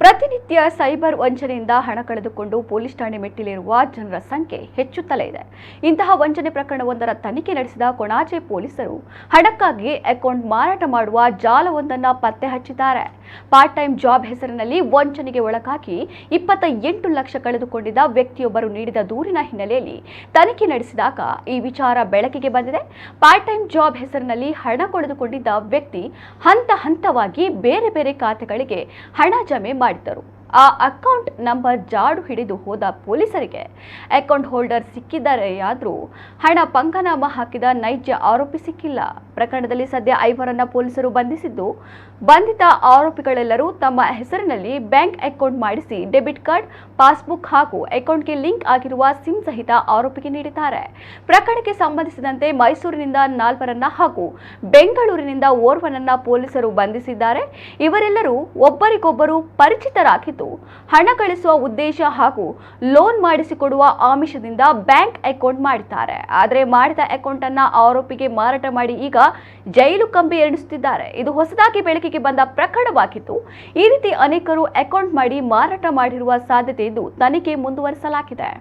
ಪ್ರತಿನಿತ್ಯ ಸೈಬರ್ ವಂಚನೆಯಿಂದ ಹಣ ಕಳೆದುಕೊಂಡು ಪೊಲೀಸ್ ಠಾಣೆ ಮೆಟ್ಟಿಲೇರುವ ಜನರ ಸಂಖ್ಯೆ ಹೆಚ್ಚುತ್ತಲೇ ಇದೆ. ಇಂತಹ ವಂಚನೆ ಪ್ರಕರಣವೊಂದರ ತನಿಖೆ ನಡೆಸಿದ ಕೊಣಾಜೆ ಪೊಲೀಸರು ಹಣಕ್ಕಾಗಿ ಅಕೌಂಟ್ ಮಾರಾಟ ಮಾಡುವ ಜಾಲವೊಂದನ್ನು ಪತ್ತೆ ಹಚ್ಚಿದ್ದಾರೆ. ಪಾರ್ಟ್ ಟೈಮ್ ಜಾಬ್ ಹೆಸರಿನಲ್ಲಿ ವಂಚನೆಗೆ ಒಳಗಾಗಿ 28 ಲಕ್ಷ ಕಳೆದುಕೊಂಡಿದ್ದ ವ್ಯಕ್ತಿಯೊಬ್ಬರು ನೀಡಿದ ದೂರಿನ ಹಿನ್ನೆಲೆಯಲ್ಲಿ ತನಿಖೆ ನಡೆಸಿದಾಗ ಈ ವಿಚಾರ ಬೆಳಕಿಗೆ ಬಂದಿದೆ. ಪಾರ್ಟ್ ಟೈಮ್ ಜಾಬ್ ಹೆಸರಿನಲ್ಲಿ ಹಣ ಕಳೆದುಕೊಂಡಿದ್ದ ವ್ಯಕ್ತಿ ಹಂತ ಹಂತವಾಗಿ ಬೇರೆ ಬೇರೆ ಖಾತೆಗಳಿಗೆ ಹಣ ಜಮೆ ಮಾಡಿದ್ದರು. ಆ ಅಕೌಂಟ್ ನಂಬರ್ ಜಾಡು ಹಿಡಿದು ಹೋದ ಪೊಲೀಸರಿಗೆ ಅಕೌಂಟ್ ಹೋಲ್ಡರ್ ಸಿಕ್ಕಿದರೆಯಾದರೂ ಹಣ ಪಂಗನಾಮ ಹಾಕಿದ ನೈಜ ಆರೋಪಿ ಸಿಕ್ಕಿಲ್ಲ. ಪ್ರಕರಣದಲ್ಲಿ ಸದ್ಯ 5 ಪೊಲೀಸರು ಬಂಧಿಸಿದ್ದು, ಬಂಧಿತ ಆರೋಪಿಗಳೆಲ್ಲರೂ ತಮ್ಮ ಹೆಸರಿನಲ್ಲಿ ಬ್ಯಾಂಕ್ ಅಕೌಂಟ್ ಮಾಡಿಸಿ ಡೆಬಿಟ್ ಕಾರ್ಡ್, ಪಾಸ್ಬುಕ್ ಹಾಗೂ ಅಕೌಂಟ್ಗೆ ಲಿಂಕ್ ಆಗಿರುವ ಸಿಮ್ ಸಹಿತ ಆರೋಪಿಗೆ ನೀಡಿದ್ದಾರೆ. ಪ್ರಕರಣಕ್ಕೆ ಸಂಬಂಧಿಸಿದಂತೆ ಮೈಸೂರಿನಿಂದ 4 ಹಾಗೂ ಬೆಂಗಳೂರಿನಿಂದ ಓರ್ವನನ್ನ ಪೊಲೀಸರು ಬಂಧಿಸಿದ್ದಾರೆ. ಇವರೆಲ್ಲರೂ ಒಬ್ಬರಿಗೊಬ್ಬರು ಪರಿಚಿತರಾಗಿದ್ದು, ಹಣ ಗಳಿಸುವ ಉದ್ದೇಶ ಹಾಗೂ ಲೋನ್ ಮಾಡಿಸಿಕೊಡುವ ಆಮಿಷದಿಂದ ಬ್ಯಾಂಕ್ ಅಕೌಂಟ್ ಮಾಡಿದ್ದಾರೆ. ಆದರೆ ಮಾಡಿದ ಅಕೌಂಟ್ ಅನ್ನ ಆರೋಪಿಗೆ ಮಾರಾಟ ಮಾಡಿ ಈಗ ಜೈಲು ಕಂಬಿ ಎಣಿಸುತ್ತಿದ್ದಾರೆ. ಇದು ಹೊಸದಾಗಿ ಬೆಳಕಿಗೆ ಬಂದ ಪ್ರಕರಣವಾಗಿದ್ದು, ಈ ರೀತಿ ಅನೇಕರು ಅಕೌಂಟ್ ಮಾಡಿ ಮಾರಾಟ ಮಾಡಿರುವ ಸಾಧ್ಯತೆ ಇದ್ದು ತನಿಖೆ ಮುಂದುವರಿಸಲಾಗಿದೆ.